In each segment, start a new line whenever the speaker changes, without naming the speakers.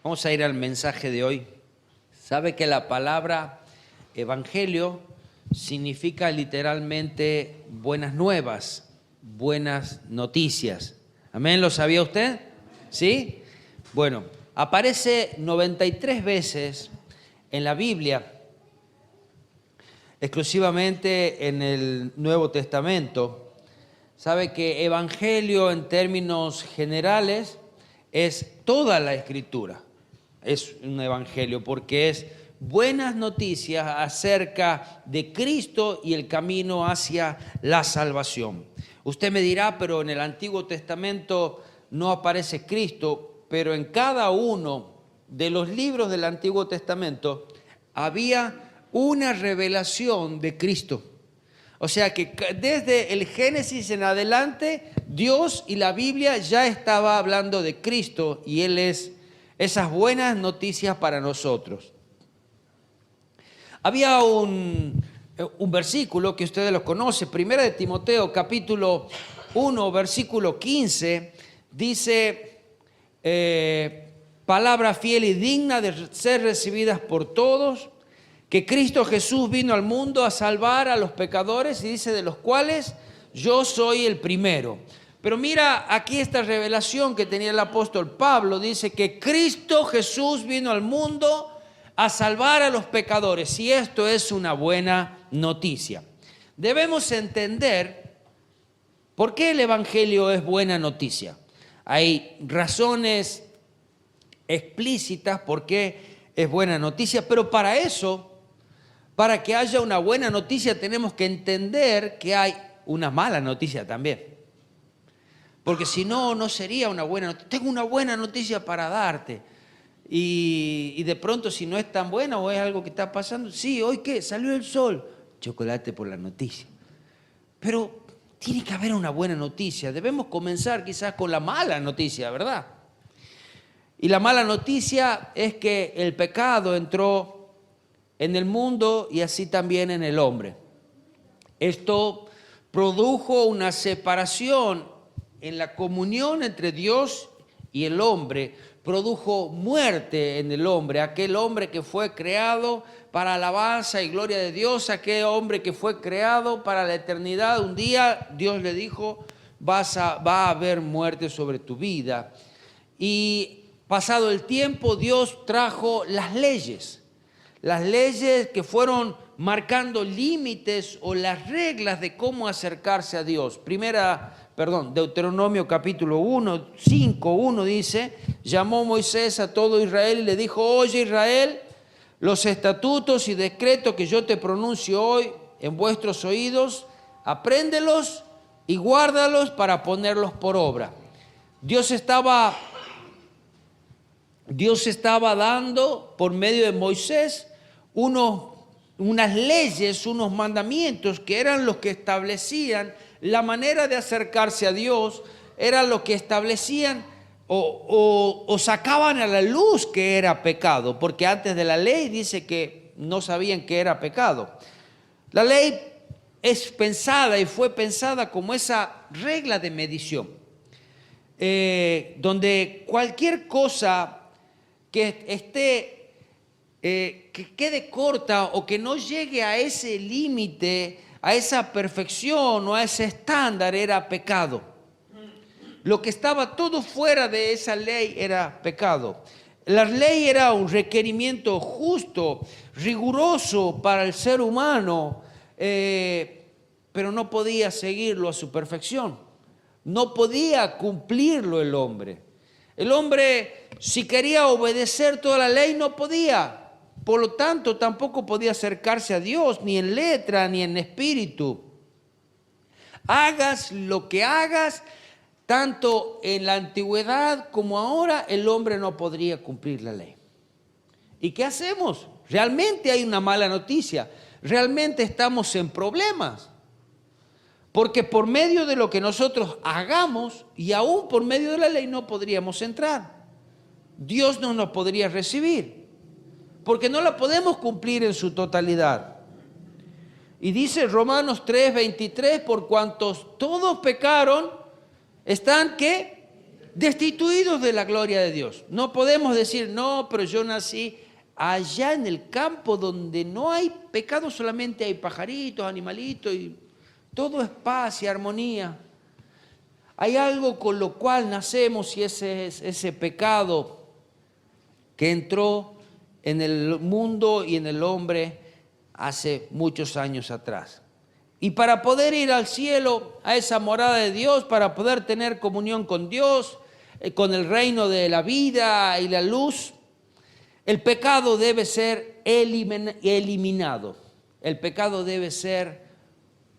Vamos a ir al mensaje de hoy. Sabe que la palabra evangelio significa literalmente buenas nuevas, buenas noticias. ¿Amén? ¿Lo sabía usted? ¿Sí? Bueno, aparece 93 veces en la Biblia, exclusivamente en el Nuevo Testamento. Sabe que evangelio en términos generales es toda la Escritura. Es un evangelio porque es buenas noticias acerca de Cristo y el camino hacia la salvación. Usted me dirá, pero en el Antiguo Testamento no aparece Cristo, pero en cada uno de los libros del Antiguo Testamento había una revelación de Cristo. O sea que desde el Génesis en adelante, Dios y la Biblia ya estaba hablando de Cristo y Él es esas buenas noticias para nosotros. Había un versículo que ustedes lo conocen, 1 de Timoteo capítulo 1, versículo 15, dice, palabra fiel y digna de ser recibidas por todos, que Cristo Jesús vino al mundo a salvar a los pecadores, y dice, de los cuales yo soy el primero. Pero mira aquí esta revelación que tenía el apóstol Pablo, dice que Cristo Jesús vino al mundo a salvar a los pecadores, y esto es una buena noticia. Debemos entender por qué el evangelio es buena noticia. Hay razones explícitas por qué es buena noticia, pero para eso, para que haya una buena noticia, tenemos que entender que hay una mala noticia también. Porque si no, no sería una buena noticia. Tengo una buena noticia para darte. Y de pronto, si no es tan buena o es algo que está pasando, sí, ¿hoy qué? Salió el sol. Chocolate por la noticia. Pero tiene que haber una buena noticia. Debemos comenzar quizás con la mala noticia, ¿verdad? Y la mala noticia es que el pecado entró en el mundo y así también en el hombre. Esto produjo una separación en la comunión entre Dios y el hombre, produjo muerte en el hombre, aquel hombre que fue creado para alabanza y gloria de Dios, aquel hombre que fue creado para la eternidad. Un día Dios le dijo, va a haber muerte sobre tu vida. Y pasado el tiempo, Dios trajo las leyes que fueron marcando límites o las reglas de cómo acercarse a Dios. Deuteronomio capítulo 1, 5, 1 dice, llamó Moisés a todo Israel y le dijo, oye Israel, los estatutos y decretos que yo te pronuncio hoy en vuestros oídos, apréndelos y guárdalos para ponerlos por obra. Dios estaba dando por medio de Moisés unas leyes, unos mandamientos que eran los que establecían la manera de acercarse a Dios, eran los que establecían o sacaban a la luz que era pecado, porque antes de la ley dice que no sabían que era pecado. La ley es pensada y fue pensada como esa regla de medición, donde cualquier cosa que quede corta o que no llegue a ese límite, a esa perfección o a ese estándar era pecado. Lo que estaba todo fuera de esa ley era pecado. La ley era un requerimiento justo, riguroso para el ser humano, pero no podía seguirlo a su perfección. No podía cumplirlo el hombre. El hombre, si quería obedecer toda la ley, no podía. Por lo tanto, tampoco podía acercarse a Dios, ni en letra, ni en espíritu. Hagas lo que hagas, tanto en la antigüedad como ahora, el hombre no podría cumplir la ley. ¿Y qué hacemos? Realmente hay una mala noticia. Realmente estamos en problemas. Porque por medio de lo que nosotros hagamos, y aún por medio de la ley, no podríamos entrar. Dios no nos podría recibir, porque no la podemos cumplir en su totalidad. Y dice Romanos 3:23, por cuantos todos pecaron, están ¿qué? destituidos de la gloria de Dios. No podemos decir, no, pero yo nací allá en el campo donde no hay pecado, solamente hay pajaritos, animalitos, y todo es paz y armonía. Hay algo con lo cual nacemos y ese es ese pecado que entró en el mundo y en el hombre hace muchos años atrás. Y para poder ir al cielo, a esa morada de Dios, para poder tener comunión con Dios, con el reino de la vida y la luz, el pecado debe ser eliminado. El pecado debe ser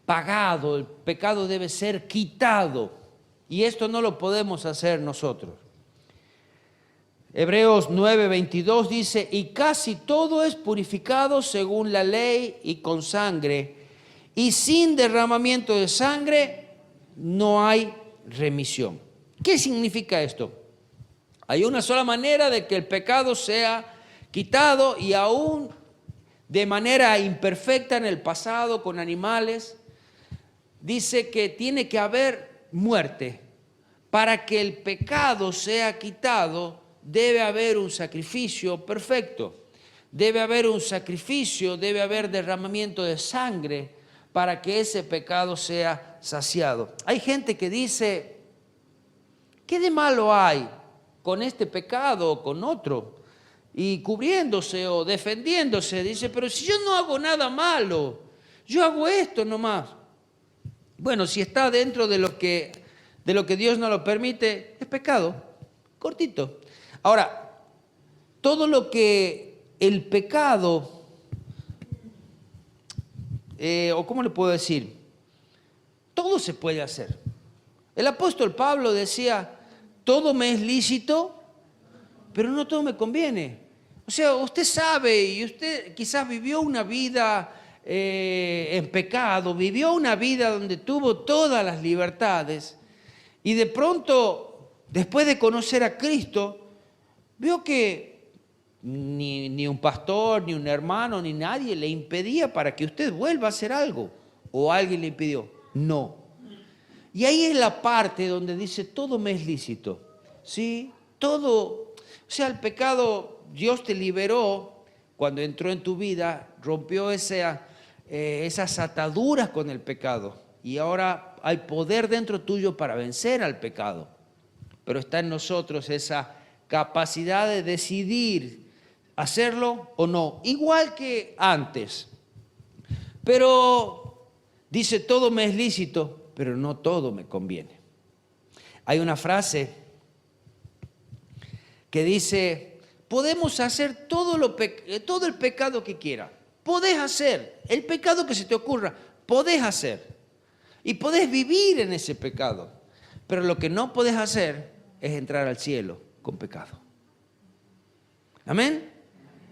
pagado, el pecado debe ser quitado. Y esto no lo podemos hacer nosotros. Hebreos 9:22 dice, y casi todo es purificado según la ley y con sangre, y sin derramamiento de sangre no hay remisión. ¿Qué significa esto? Hay una sola manera de que el pecado sea quitado, y aún de manera imperfecta en el pasado con animales. Dice que tiene que haber muerte. Para que el pecado sea quitado, debe haber un sacrificio perfecto. Debe haber un sacrificio, debe haber derramamiento de sangre para que ese pecado sea saciado. Hay gente que dice, ¿qué de malo hay con este pecado o con otro? Y cubriéndose o defendiéndose, dice, pero si yo no hago nada malo, yo hago esto nomás. Bueno, si está dentro de lo que Dios no lo permite, es pecado, cortito. Ahora, todo lo que el pecado, o cómo le puedo decir, todo se puede hacer. El apóstol Pablo decía, todo me es lícito, pero no todo me conviene. O sea, usted sabe, y usted quizás vivió una vida en pecado, vivió una vida donde tuvo todas las libertades, y de pronto, después de conocer a Cristo, vio que ni un pastor, ni un hermano, ni nadie le impedía para que usted vuelva a hacer algo. ¿O alguien le impidió? No. Y ahí es la parte donde dice, todo me es lícito. ¿Sí? Todo. O sea, el pecado, Dios te liberó cuando entró en tu vida, rompió esas ataduras con el pecado. Y ahora hay poder dentro tuyo para vencer al pecado. Pero está en nosotros esa capacidad de decidir hacerlo o no, igual que antes. Pero dice, todo me es lícito, pero no todo me conviene. Hay una frase que dice, podemos hacer todo el pecado que quiera. Podés hacer el pecado que se te ocurra, podés hacer. Y podés vivir en ese pecado. Pero lo que no podés hacer es entrar al cielo con pecado. Amén.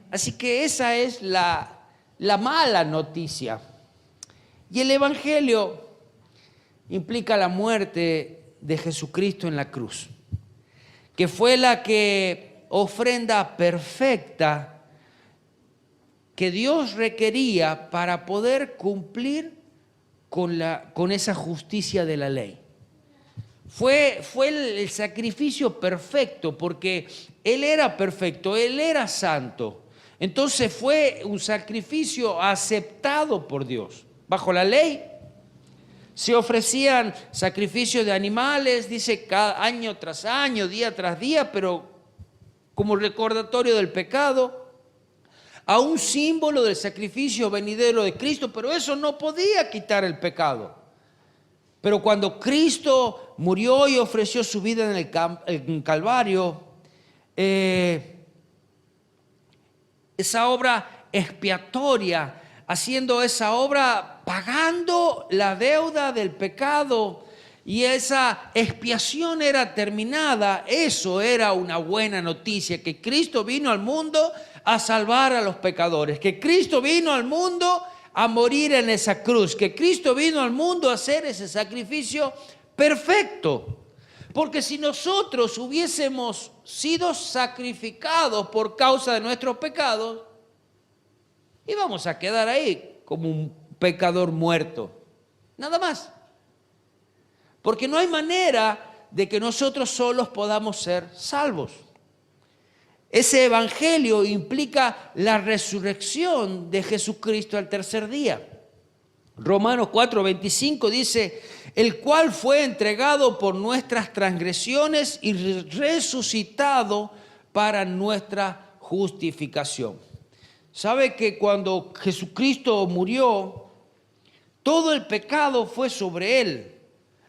Así que esa es la mala noticia. Y el Evangelio implica la muerte de Jesucristo en la cruz, que fue la ofrenda perfecta que Dios requería para poder cumplir con esa justicia de la ley. Fue el sacrificio perfecto, porque Él era perfecto, Él era santo. Entonces fue un sacrificio aceptado por Dios. Bajo la ley se ofrecían sacrificios de animales, dice, cada año tras año, día tras día, pero como recordatorio del pecado, a un símbolo del sacrificio venidero de Cristo, pero eso no podía quitar el pecado. Pero cuando Cristo murió y ofreció su vida en el Calvario, esa obra expiatoria, haciendo esa obra, pagando la deuda del pecado, y esa expiación era terminada, eso era una buena noticia, que Cristo vino al mundo a salvar a los pecadores, que Cristo vino al mundo a morir en esa cruz, que Cristo vino al mundo a hacer ese sacrificio perfecto. Porque si nosotros hubiésemos sido sacrificados por causa de nuestros pecados, íbamos a quedar ahí como un pecador muerto, nada más. Porque no hay manera de que nosotros solos podamos ser salvos. Ese evangelio implica la resurrección de Jesucristo al tercer día. Romanos 4:25 dice, el cual fue entregado por nuestras transgresiones y resucitado para nuestra justificación. ¿Sabe que cuando Jesucristo murió, todo el pecado fue sobre él?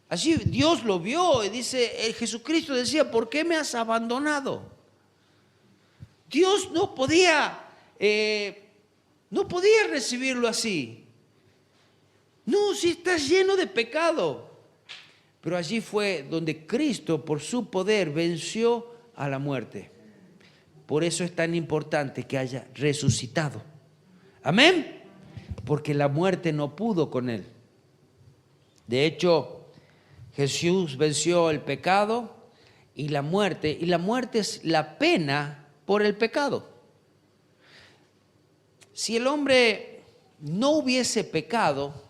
Allí Dios lo vio y dice, Jesucristo decía, ¿por qué me has abandonado? Dios no podía recibirlo así. No, si estás lleno de pecado. Pero allí fue donde Cristo, por su poder, venció a la muerte. Por eso es tan importante que haya resucitado. Amén. Porque la muerte no pudo con él. De hecho, Jesús venció el pecado y la muerte. Y la muerte es la pena por el pecado. Si el hombre no hubiese pecado,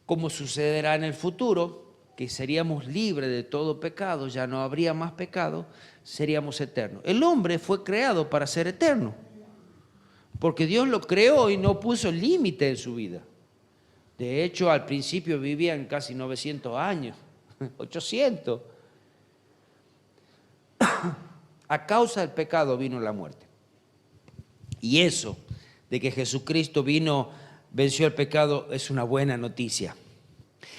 como sucederá en el futuro, que seríamos libres de todo pecado, ya no habría más pecado, seríamos eternos. El hombre fue creado para ser eterno, porque Dios lo creó y no puso límite en su vida. De hecho, al principio vivían casi 900 años, 800. A causa del pecado vino la muerte. Y eso, de que Jesucristo venció el pecado, es una buena noticia.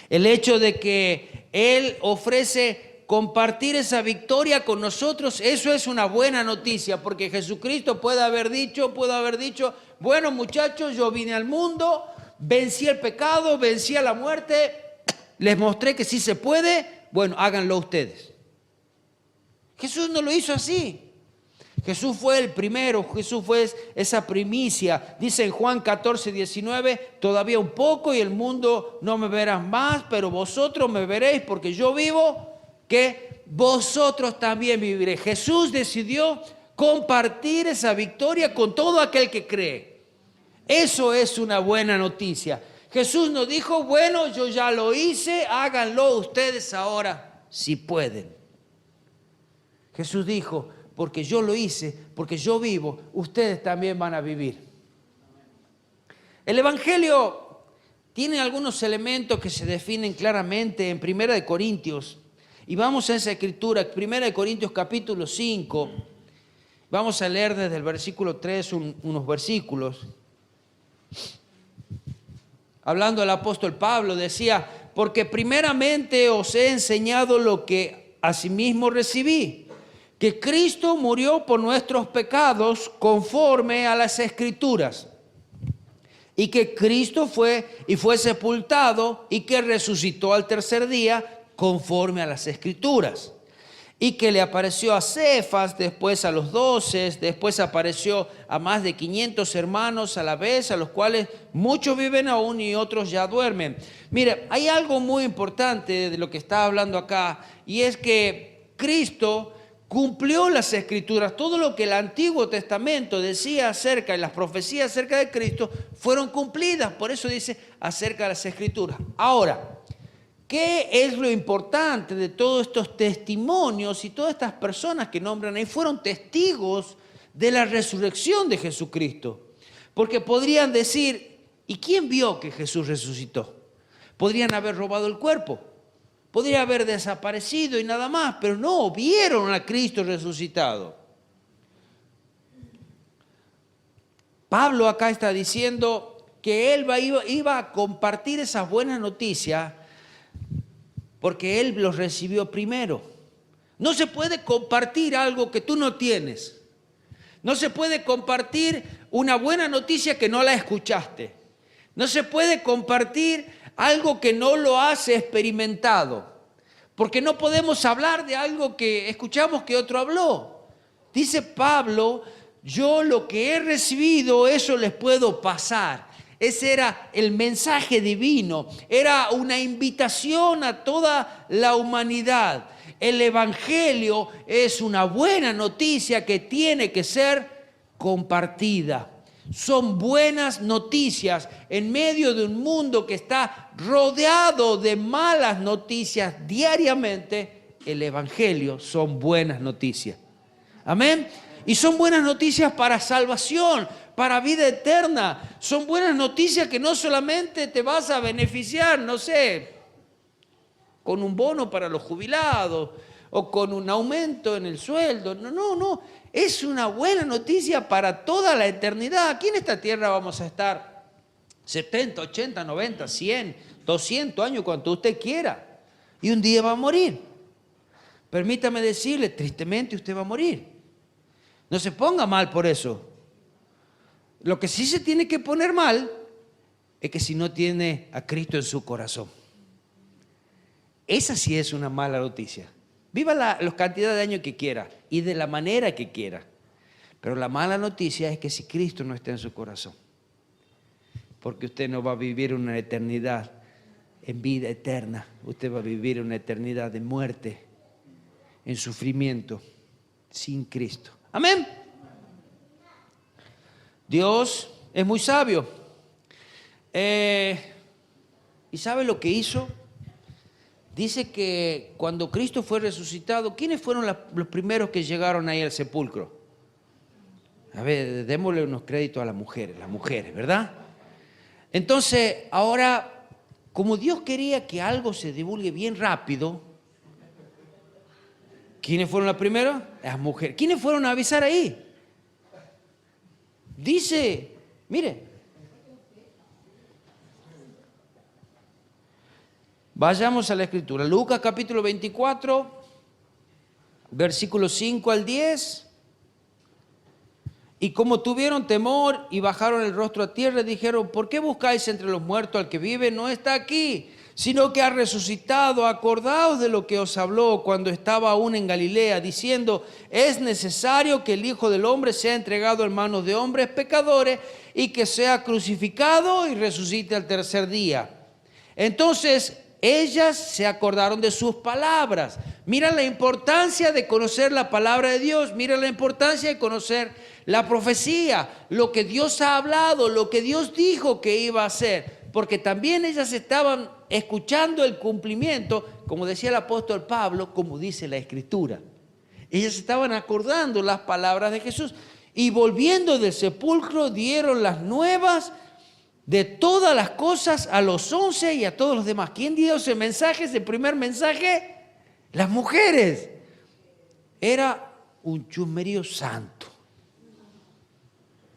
El hecho de que Él ofrece compartir esa victoria con nosotros, eso es una buena noticia, porque Jesucristo puede haber dicho, bueno muchachos, yo vine al mundo, vencí el pecado, vencí a la muerte, les mostré que sí se puede, bueno, háganlo ustedes. Jesús no lo hizo así. Jesús fue el primero, Jesús fue esa primicia. Dice en Juan 14:19, todavía un poco y el mundo no me verá más, pero vosotros me veréis porque yo vivo, que vosotros también viviréis. Jesús decidió compartir esa victoria con todo aquel que cree. Eso es una buena noticia. Jesús nos dijo, bueno, yo ya lo hice, háganlo ustedes ahora si pueden. Jesús dijo, porque yo lo hice, porque yo vivo, ustedes también van a vivir. El Evangelio tiene algunos elementos que se definen claramente en 1 Corintios. Y vamos a esa escritura, 1 Corintios capítulo 5. Vamos a leer desde el versículo 3 unos versículos. Hablando el apóstol Pablo, decía, porque primeramente os he enseñado lo que asimismo recibí, que Cristo murió por nuestros pecados conforme a las Escrituras, y que Cristo fue sepultado y que resucitó al tercer día conforme a las Escrituras, y que le apareció a Cefas, después a los 12, después apareció a más de 500 hermanos a la vez, a los cuales muchos viven aún y otros ya duermen. Mire, hay algo muy importante de lo que está hablando acá, y es que Cristo cumplió las Escrituras. Todo lo que el Antiguo Testamento decía acerca, y las profecías acerca de Cristo, fueron cumplidas. Por eso dice acerca de las Escrituras. Ahora, ¿qué es lo importante de todos estos testimonios y todas estas personas que nombran ahí? Fueron testigos de la resurrección de Jesucristo. Porque podrían decir, ¿y quién vio que Jesús resucitó? Podrían haber robado el cuerpo. Podría haber desaparecido y nada más, pero no, vieron a Cristo resucitado. Pablo acá está diciendo que él iba a compartir esas buenas noticias porque él los recibió primero. No se puede compartir algo que tú no tienes. No se puede compartir una buena noticia que no la escuchaste. No se puede compartir algo que no lo has experimentado, porque no podemos hablar de algo que escuchamos que otro habló. Dice Pablo, yo lo que he recibido, eso les puedo pasar. Ese era el mensaje divino, era una invitación a toda la humanidad. El Evangelio es una buena noticia que tiene que ser compartida. Son buenas noticias en medio de un mundo que está rodeado de malas noticias diariamente. el Evangelio son buenas noticias. Amén. Y son buenas noticias para salvación, para vida eterna. Son buenas noticias que no solamente te vas a beneficiar, no sé, con un bono para los jubilados o con un aumento en el sueldo. No. Es una buena noticia para toda la eternidad. Aquí en esta tierra vamos a estar 70, 80, 90, 100, 200 años, cuanto usted quiera. Y un día va a morir. Permítame decirle, tristemente usted va a morir. No se ponga mal por eso. Lo que sí se tiene que poner mal es que si no tiene a Cristo en su corazón. Esa sí es una mala noticia. Viva la cantidad de años que quiera y de la manera que quiera. Pero la mala noticia es que si Cristo no está en su corazón, porque usted no va a vivir una eternidad en vida eterna. Usted va a vivir una eternidad de muerte, en sufrimiento, sin Cristo. Amén. Dios es muy sabio. ¿Y sabe lo que hizo? Dice que cuando Cristo fue resucitado, ¿quiénes fueron los primeros que llegaron ahí al sepulcro? A ver, démosle unos créditos a las mujeres, ¿verdad? Entonces, ahora, como Dios quería que algo se divulgue bien rápido, ¿quiénes fueron las primeras? Las mujeres. ¿Quiénes fueron a avisar ahí? Dice, mire, vayamos a la Escritura. Lucas capítulo 24, versículos 5 al 10. Y como tuvieron temor y bajaron el rostro a tierra, dijeron, ¿por qué buscáis entre los muertos al que vive? No está aquí, sino que ha resucitado. Acordaos de lo que os habló cuando estaba aún en Galilea, diciendo, es necesario que el Hijo del Hombre sea entregado en manos de hombres pecadores y que sea crucificado y resucite al tercer día. Entonces ellas se acordaron de sus palabras. Mira la importancia de conocer la palabra de Dios. Mira la importancia de conocer la profecía, lo que Dios ha hablado, lo que Dios dijo que iba a hacer. Porque también ellas estaban escuchando el cumplimiento, como decía el apóstol Pablo, como dice la Escritura. Ellas estaban acordando las palabras de Jesús. Y volviendo del sepulcro dieron las nuevas de todas las cosas a los 11 y a todos los demás. ¿Quién dio ese mensaje, ese primer mensaje? Las mujeres. Era un chusmerío santo.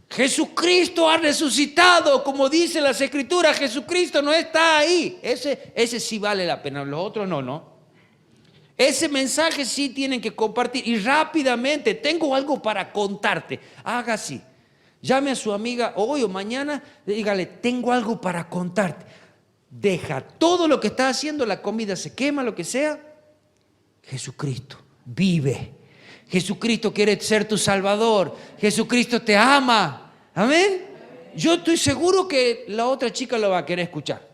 Jesucristo ha resucitado, como dice las Escrituras. Jesucristo no está ahí. Ese sí vale la pena, los otros no. Ese mensaje sí tienen que compartir. Y rápidamente, tengo algo para contarte. Haga así. Llame a su amiga hoy o mañana, dígale, tengo algo para contarte. Deja todo lo que está haciendo, la comida se quema, lo que sea. Jesucristo vive. Jesucristo quiere ser tu Salvador. Jesucristo te ama. Amén. Yo estoy seguro que la otra chica lo va a querer escuchar.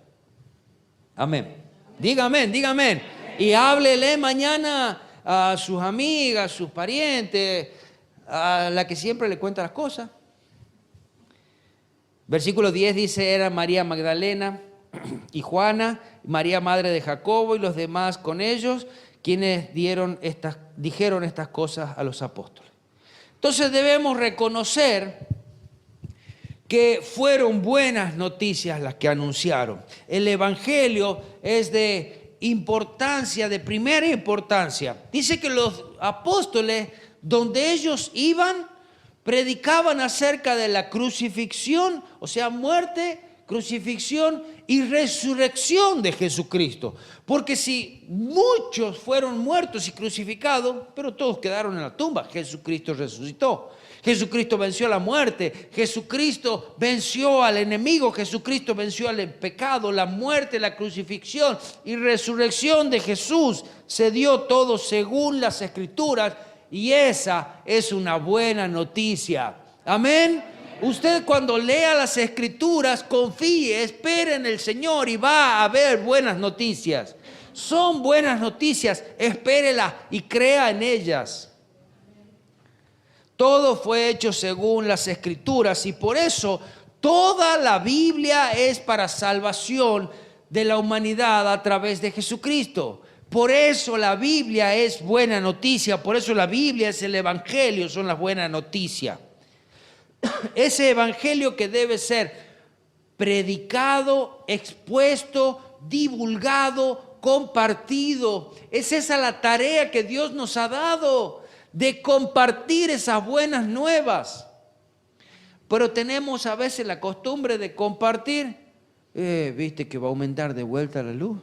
Amén. Diga amén, diga amén. Y háblele mañana a sus amigas, sus parientes, a la que siempre le cuenta las cosas. Versículo 10 dice, era María Magdalena y Juana, María madre de Jacobo y los demás con ellos, quienes dijeron estas cosas a los apóstoles. Entonces debemos reconocer que fueron buenas noticias las que anunciaron. El Evangelio es de importancia, de primera importancia. Dice que los apóstoles, donde ellos iban, predicaban acerca de la crucifixión, o sea, muerte, crucifixión y resurrección de Jesucristo. Porque si muchos fueron muertos y crucificados, pero todos quedaron en la tumba, Jesucristo resucitó. Jesucristo venció la muerte, Jesucristo venció al enemigo, Jesucristo venció al pecado, la muerte, la crucifixión y resurrección de Jesús. Se dio todo según las Escrituras. Y esa es una buena noticia. Amén. Usted cuando lea las Escrituras, confíe, espere en el Señor y va a haber buenas noticias. Son buenas noticias, espérelas y crea en ellas. Todo fue hecho según las Escrituras y por eso toda la Biblia es para salvación de la humanidad a través de Jesucristo. Por eso la Biblia es buena noticia, por eso la Biblia es el Evangelio, son las buenas noticias. Ese Evangelio que debe ser predicado, expuesto, divulgado, compartido. Es esa la tarea que Dios nos ha dado, de compartir esas buenas nuevas. Pero tenemos a veces la costumbre de compartir. ¿Viste que va a aumentar de vuelta la luz?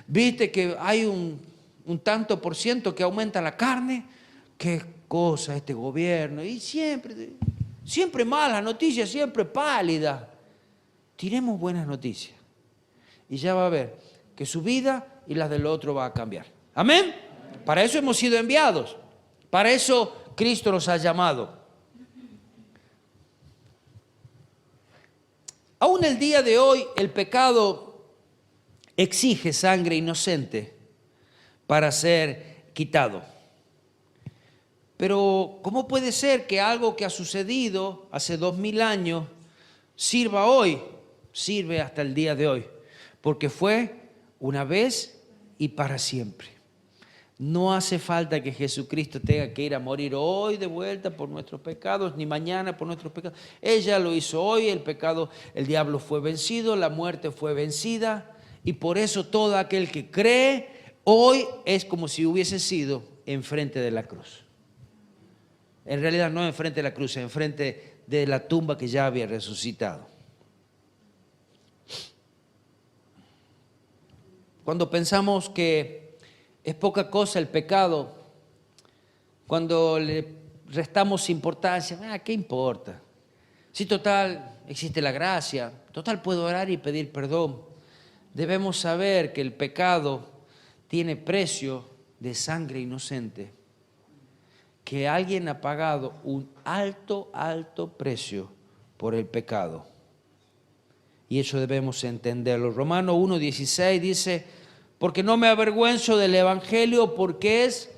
¿Viste que hay un tanto por ciento que aumenta la carne? ¿Qué cosa este gobierno? Y siempre malas noticias, siempre pálidas. Tiremos buenas noticias. Y ya va a ver que su vida y las del otro va a cambiar. ¿Amén? Para eso hemos sido enviados. Para eso Cristo nos ha llamado. Aún el día de hoy el pecado exige sangre inocente para ser quitado. Pero ¿cómo puede ser que algo que ha sucedido hace 2000 años sirva hoy? Sirve hasta el día de hoy. Porque fue una vez y para siempre. No hace falta que Jesucristo tenga que ir a morir hoy de vuelta por nuestros pecados, ni mañana por nuestros pecados. Él ya lo hizo hoy, el diablo fue vencido, la muerte fue vencida. Y por eso todo aquel que cree hoy es como si hubiese sido enfrente de la cruz. En realidad no enfrente de la cruz, enfrente de la tumba que ya había resucitado. Cuando pensamos que es poca cosa el pecado, cuando le restamos importancia, ¿qué importa? Si total existe la gracia, total puedo orar y pedir perdón. Debemos saber que el pecado tiene precio de sangre inocente, que alguien ha pagado un alto precio por el pecado. Y eso debemos entenderlo. Romanos 1:16 dice: porque no me avergüenzo del Evangelio, porque es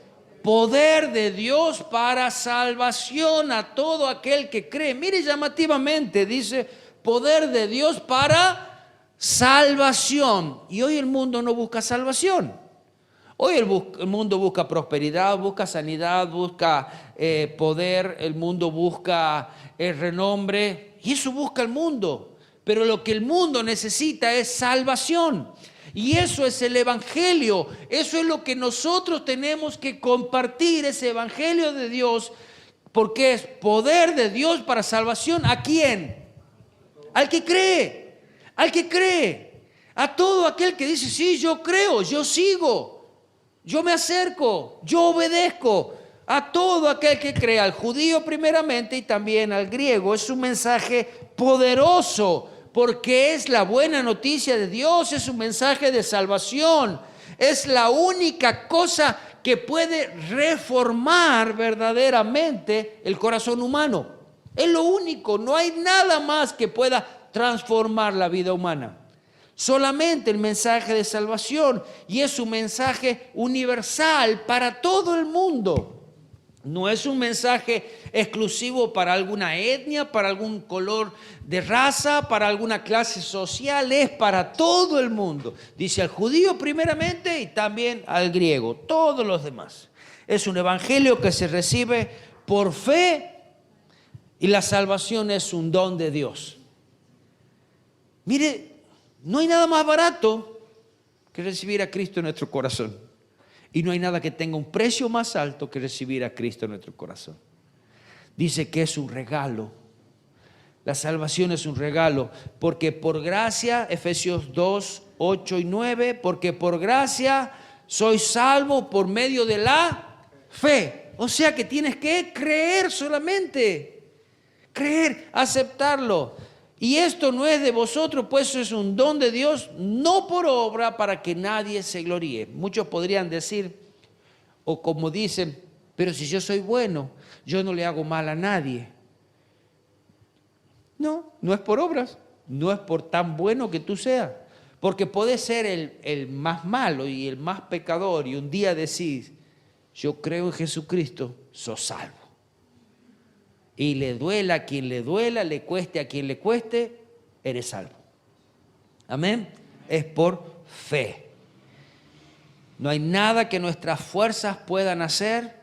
poder de Dios para salvación a todo aquel que cree. Mire, llamativamente dice poder de Dios para salvación. Y hoy el mundo no busca salvación. Hoy el mundo busca prosperidad, busca sanidad, busca poder, el mundo busca renombre, y eso busca el mundo. Pero lo que el mundo necesita es salvación. Y eso es el Evangelio, eso es lo que nosotros tenemos que compartir, ese Evangelio de Dios, porque es poder de Dios para salvación. ¿A quién? Al que cree, a todo aquel que dice: sí, yo creo, yo sigo, yo me acerco, yo obedezco. A todo aquel que cree, al judío primeramente y también al griego. Es un mensaje poderoso, porque es la buena noticia de Dios, es un mensaje de salvación. Es la única cosa que puede reformar verdaderamente el corazón humano. Es lo único, no hay nada más que pueda transformar la vida humana. Solamente el mensaje de salvación, y es un mensaje universal para todo el mundo. No es un mensaje exclusivo para alguna etnia, para algún color de raza, para alguna clase social, es para todo el mundo. Dice al judío primeramente y también al griego, todos los demás. Es un evangelio que se recibe por fe y la salvación es un don de Dios. Mire, no hay nada más barato que recibir a Cristo en nuestro corazón. Y no hay nada que tenga un precio más alto que recibir a Cristo en nuestro corazón. Dice que es un regalo. La salvación es un regalo. Porque por gracia, Efesios 2, 8 y 9, porque por gracia sois salvo por medio de la fe. O sea que tienes que creer solamente. Creer, aceptarlo. Y esto no es de vosotros, pues es un don de Dios, no por obra, para que nadie se gloríe. Muchos podrían decir, o como dicen: pero si yo soy bueno, yo no le hago mal a nadie. No, no es por obras, no es por tan bueno que tú seas. Porque podés ser el más malo y el más pecador, y un día decís: yo creo en Jesucristo, sos salvo. Y le duela a quien le duela, le cueste a quien le cueste, eres salvo. Amén. Es por fe. No hay nada que nuestras fuerzas puedan hacer.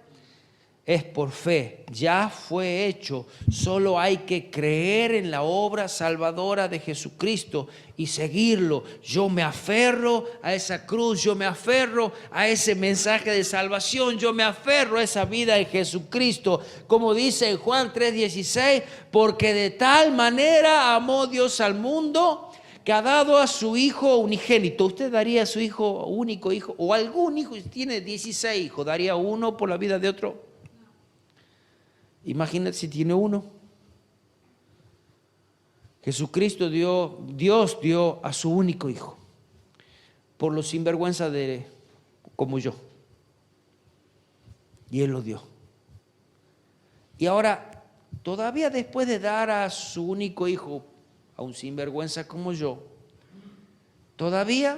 Es por fe, ya fue hecho. Solo hay que creer en la obra salvadora de Jesucristo y seguirlo. Yo me aferro a esa cruz, yo me aferro a ese mensaje de salvación, yo me aferro a esa vida en Jesucristo. Como dice en Juan 3:16, porque de tal manera amó Dios al mundo que ha dado a su Hijo unigénito. ¿Usted daría a su hijo, único hijo, o algún hijo? Tiene 16 hijos, ¿daría uno por la vida de otro? Imagínate si tiene uno. Jesucristo Dios dio a su único hijo por los sinvergüenza como yo. Y Él lo dio. Y ahora, todavía después de dar a su único hijo a un sinvergüenza como yo, todavía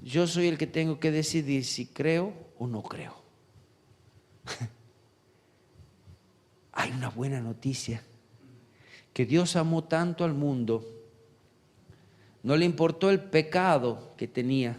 yo soy el que tengo que decidir si creo o no creo. Hay una buena noticia, que Dios amó tanto al mundo, no le importó el pecado que tenía,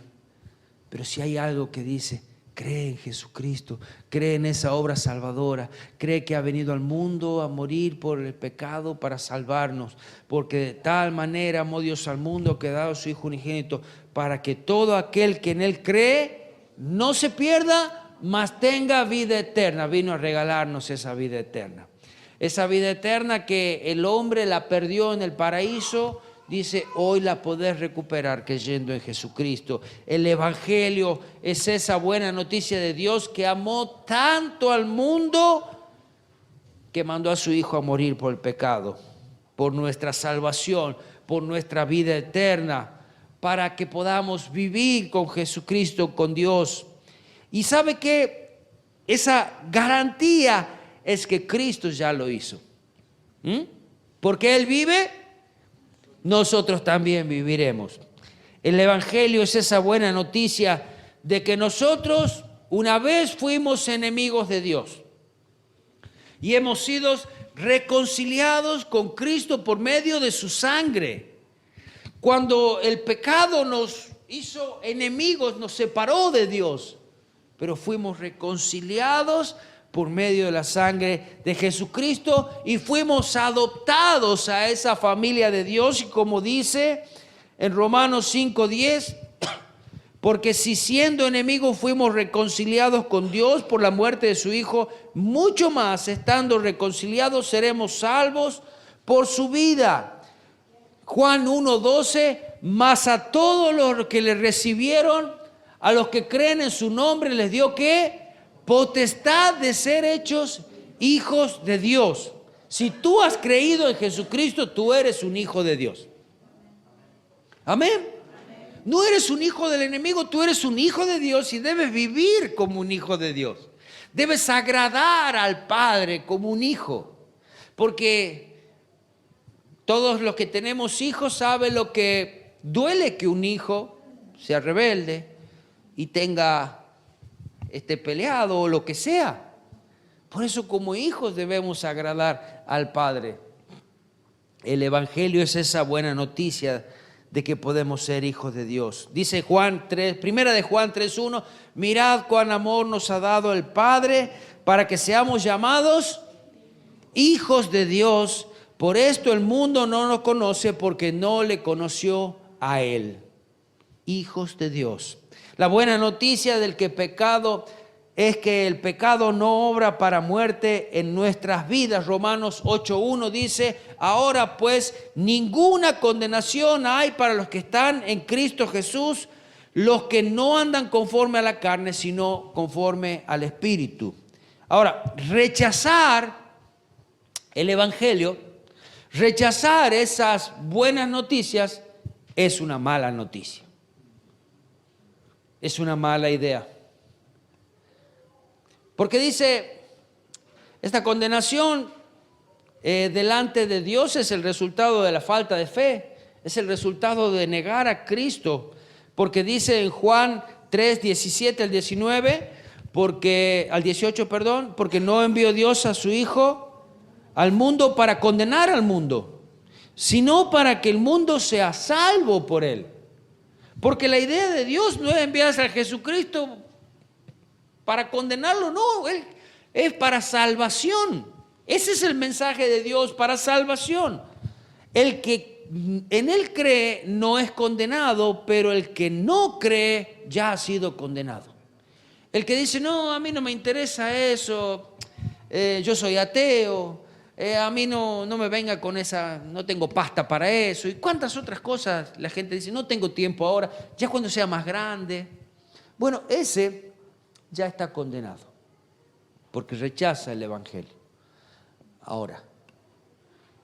pero si hay algo que dice, cree en Jesucristo, cree en esa obra salvadora, cree que ha venido al mundo a morir por el pecado para salvarnos, porque de tal manera amó Dios al mundo que ha dado a su Hijo unigénito, para que todo aquel que en Él cree no se pierda, mas tenga vida eterna. Vino a regalarnos esa vida eterna. Esa vida eterna que el hombre la perdió en el paraíso, dice, hoy la podés recuperar creyendo en Jesucristo. El Evangelio es esa buena noticia de Dios que amó tanto al mundo que mandó a su Hijo a morir por el pecado, por nuestra salvación, por nuestra vida eterna, para que podamos vivir con Jesucristo, con Dios. Y sabe que esa garantía es que Cristo ya lo hizo. Porque Él vive, nosotros también viviremos. El Evangelio es esa buena noticia de que nosotros una vez fuimos enemigos de Dios y hemos sido reconciliados con Cristo por medio de su sangre. Cuando el pecado nos hizo enemigos, nos separó de Dios, pero fuimos reconciliados por medio de la sangre de Jesucristo y fuimos adoptados a esa familia de Dios. Y como dice en Romanos 5:10, porque si siendo enemigos fuimos reconciliados con Dios por la muerte de su Hijo, mucho más estando reconciliados seremos salvos por su vida. Juan 1:12, mas a todos los que le recibieron, a los que creen en su nombre, les dio ¿qué? Potestad de ser hechos hijos de Dios. Si tú has creído en Jesucristo, tú eres un hijo de Dios. Amén. No eres un hijo del enemigo, tú eres un hijo de Dios y debes vivir como un hijo de Dios. Debes agradar al Padre como un hijo, porque todos los que tenemos hijos saben lo que duele que un hijo sea rebelde y tenga peleado o lo que sea. Por eso como hijos debemos agradar al Padre. El Evangelio es esa buena noticia de que podemos ser hijos de Dios. Dice primera de Juan 3:1, mirad cuán amor nos ha dado el Padre para que seamos llamados hijos de Dios. Por esto el mundo no nos conoce porque no le conoció a Él. Hijos de Dios. La buena noticia del que pecado es que el pecado no obra para muerte en nuestras vidas. Romanos 8:1 dice, ahora pues ninguna condenación hay para los que están en Cristo Jesús, los que no andan conforme a la carne, sino conforme al Espíritu. Ahora, rechazar el Evangelio, rechazar esas buenas noticias es una mala noticia. Es una mala idea. Porque dice, esta condenación delante de Dios es el resultado de la falta de fe, es el resultado de negar a Cristo. Porque dice en Juan 3:17 al 19, al 18, porque no envió Dios a su Hijo al mundo para condenar al mundo, sino para que el mundo sea salvo por él. Porque la idea de Dios no es enviarse a Jesucristo para condenarlo, no, Él es para salvación. Ese es el mensaje de Dios para salvación. El que en Él cree no es condenado, pero el que no cree ya ha sido condenado. El que dice, no, a mí no me interesa eso, yo soy ateo, a mí no me venga con esa, no tengo pasta para eso. Y cuántas otras cosas la gente dice, no tengo tiempo ahora, ya cuando sea más grande. Bueno, ese ya está condenado, porque rechaza el Evangelio. Ahora,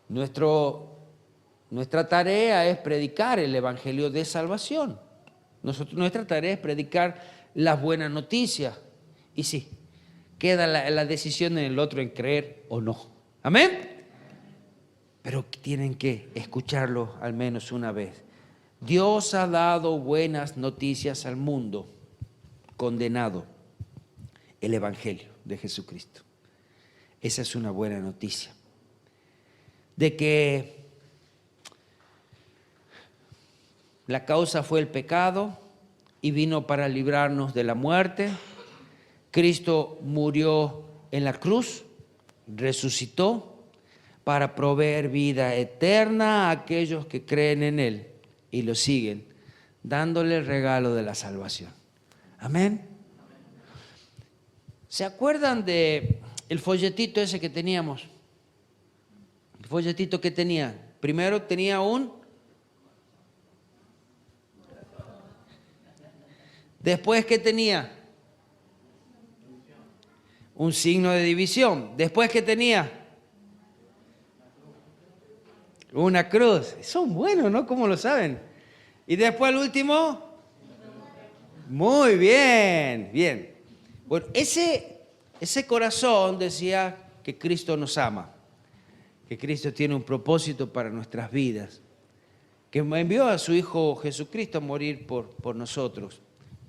nuestra tarea es predicar el Evangelio de salvación. Nuestra tarea es predicar las buenas noticias. Y sí, queda la decisión en el otro en creer o no. Amén. Pero tienen que escucharlo al menos una vez. Dios ha dado buenas noticias al mundo, condenado el Evangelio de Jesucristo. Esa es una buena noticia. De que la causa fue el pecado y vino para librarnos de la muerte. Cristo murió en la cruz, resucitó para proveer vida eterna a aquellos que creen en Él y lo siguen, dándole el regalo de la salvación. Amén. ¿Se acuerdan de el folletito ese que teníamos? El folletito que tenía. Primero tenía Después, ¿qué tenía? Un signo de división. Después, ¿qué tenía? Una cruz. Son buenos, ¿no? ¿Cómo lo saben? Y después el último. Muy bien, bien. Bueno, ese corazón decía que Cristo nos ama, que Cristo tiene un propósito para nuestras vidas, que envió a su Hijo Jesucristo a morir por nosotros.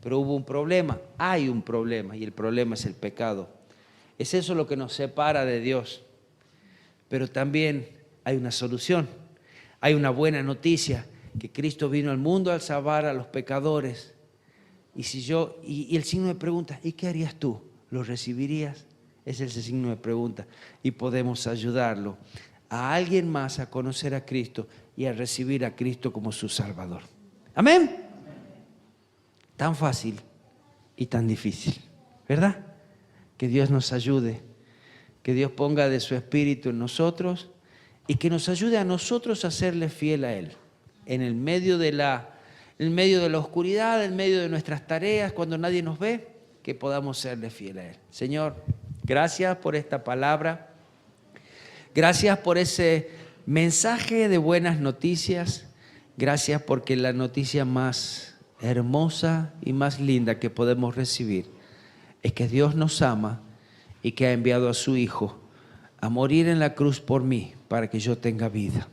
Pero hubo un problema, hay un problema, y el problema es el pecado. Es eso lo que nos separa de Dios. Pero también hay una solución, hay una buena noticia, que Cristo vino al mundo a salvar a los pecadores. Y el signo de pregunta, ¿y qué harías tú? ¿Lo recibirías? Ese es el signo de pregunta. Y podemos ayudarlo a alguien más a conocer a Cristo y a recibir a Cristo como su Salvador. Amén. Tan fácil y tan difícil, ¿verdad? Que Dios nos ayude, que Dios ponga de su Espíritu en nosotros y que nos ayude a nosotros a serle fiel a Él. En el medio de la oscuridad, en medio de nuestras tareas, cuando nadie nos ve, que podamos serle fiel a Él. Señor, gracias por esta palabra. Gracias por ese mensaje de buenas noticias. Gracias porque la noticia más hermosa y más linda que podemos recibir es que Dios nos ama y que ha enviado a su Hijo a morir en la cruz por mí para que yo tenga vida.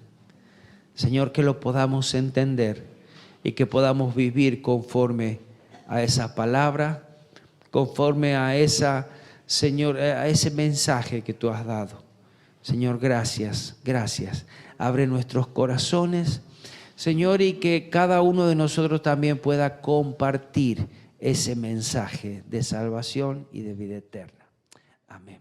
Señor, que lo podamos entender y que podamos vivir conforme a esa palabra, conforme a Señor, a ese mensaje que tú has dado. Señor, gracias, gracias. Abre nuestros corazones, Señor, y que cada uno de nosotros también pueda compartir ese mensaje de salvación y de vida eterna. Amén.